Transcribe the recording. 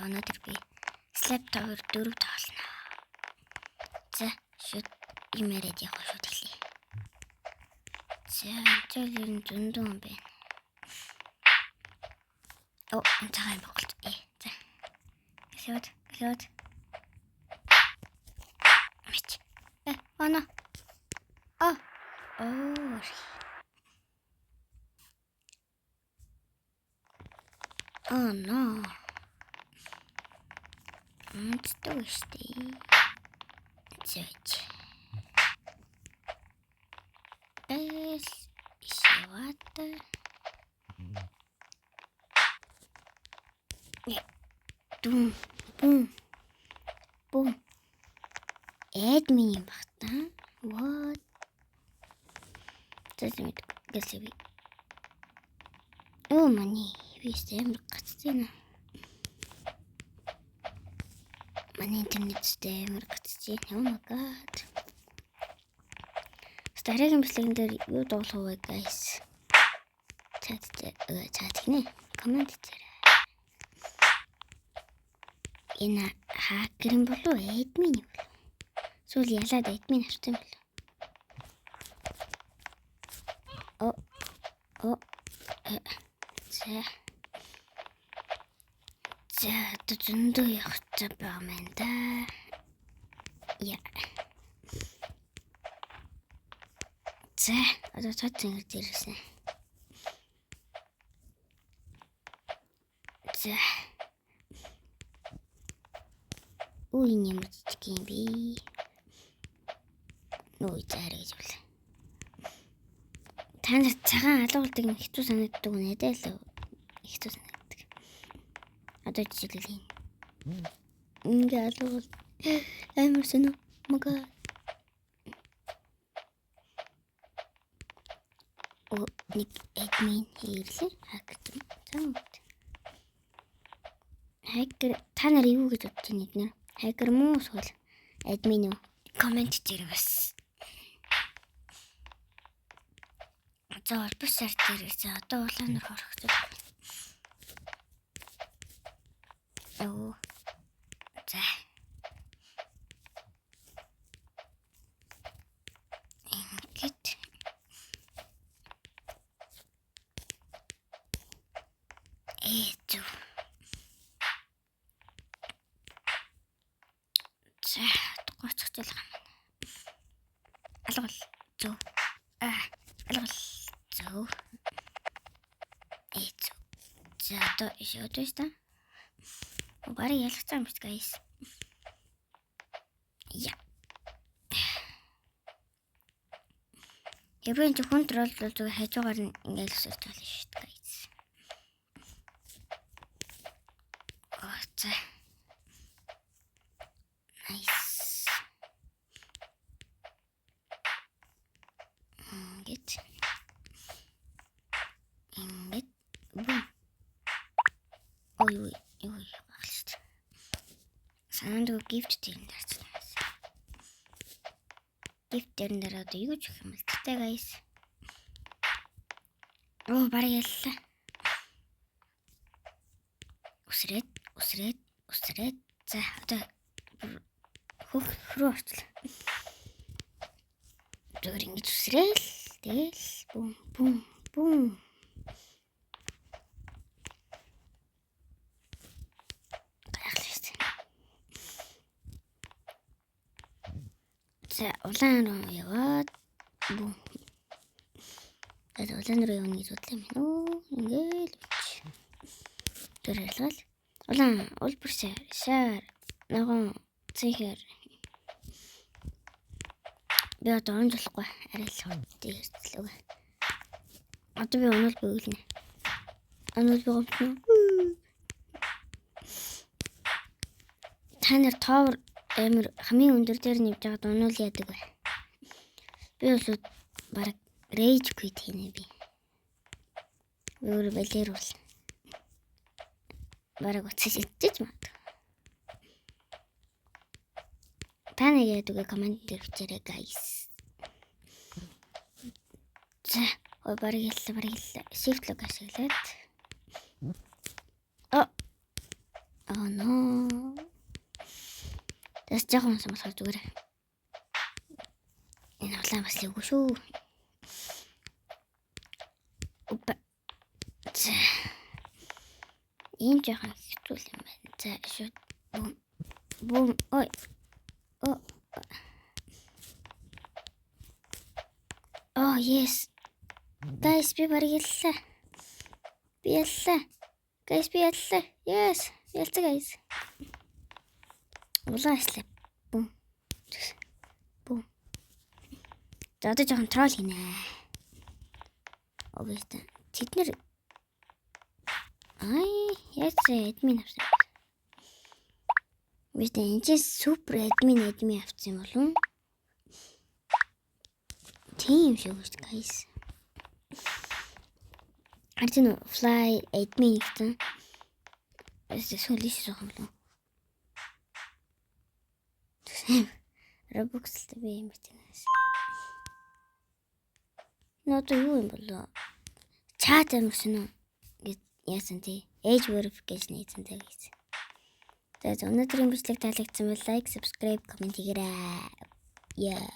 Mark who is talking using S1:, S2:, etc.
S1: Өнөөдөр би Slap Tower 4 тоглоно. За, шууд юм яриад явах шууд хэлье. За, энэ ер нь зөндөө юм байна. Энэ цагаан боголт. За. Шууд. Мэч. Оно. Oh no. Что ж ты? Тётя. Еще вода. Бум. Эдмин багта. Вот. Зачем гэсэв? Мани, висэм гацтина. Мани интернет системээр гацчих. Oh my god. Старыг имслэгэн дээр юу дуулах вэ, guys? Чат гинэ. Комент хийээрэй. Энэ хакер юм болов уу? Эдмин юм болов уу? Сүүл ялаад эдмин харсан юм болов уу? За, зөндөө явах цаг байгаа юм да. За, одоо цад зингэр дээрсэн. За. Энэ ямар жижиг юм бэ? Заарэ гэж бол. Та нар цагаан алгуулдаг юм хэцүү санагддаг үнэ дээ л. Хэцүү санагддаг. Одоо жижиглээ. Ингээ алгуул. Амар сонио. Мага. Нэг эдмин хийрлээ. Хакер та нар юу гэж бодож байна эднэр? Хакер муу эсвэл админ үү? Комент дээр бас. За олбос сар дээр за одоо улаанаар хорох гэж. За. Ингээд. За, гоцчихлаа маань. Алгал. Зөө. Алгал. Зөө. За, одоо шууд байна. Барыг ялгцсан юм биш guys. Еврейн ч хүндрол зүгээр хажуугаар нь ингээл өсөж болно шүү дээ guys. За. Nice. Ингээд. Бум. Ой, баглаа. Сандуу gift дэрэн дэрсэн. Gift дэрэн дээр одоо юу ч юм бол тээ guys. Барыг яллаа. Усрээд. За одоо хөрөө орчлаа. Зүгээр ингэж усрээл. Тэгэл бум. За улаан руу яваад бум. Улаан руу явна гэж бодлоо юм. Ингээл төрөлгөл. Улаан улбар шаар ногоон цэхэр. Би одоо онцлохгүй арай л хөөдөлөө. Одоо би онол бөөлнө. Онол бөгөмтнө. Та нар товор амар хамгийн өндөр дээр нэвж байгаад онол яадаг бай. Би бол баг rage quit хийнэ би. Өөр балер бол. Бараг уцаж идэж маа. Та нэг яадаг комент дээр бичээрэй guys. За, барыг яллаа. Shift лог ашиглаад. Oh no. Тэс жоохон самсгал зүгээр. Энэ улаан бас лийггүй шүү. Опа. Ийм жоохон хэцүү юм байна. За шууд бум. Ой. Oh. Oh yes. Guys би барыг яллаа. Би яллаа. Guys би яллаа. Yes. Ялцгаа guys. Улаан слэп. Бум. Бум. За одоо жоохон трол хийнэ. Окей. Тэд нэр яац админ авсан. Бид энэ супер админ авсан болов. Тийм шүү дээ guys. Артино fly admin гэсэн. Солиш жоохон болов. Robux-тэй би юм битгээс. Ното юу юм болоо? Чат амарсан уу? Яасан тий. Age verification хийсэн дээ гэж. Тэгээд өнөөдрийн бичлэг таалагдсан бол лайк, subscribe, comment хийгээрэй. Yeah.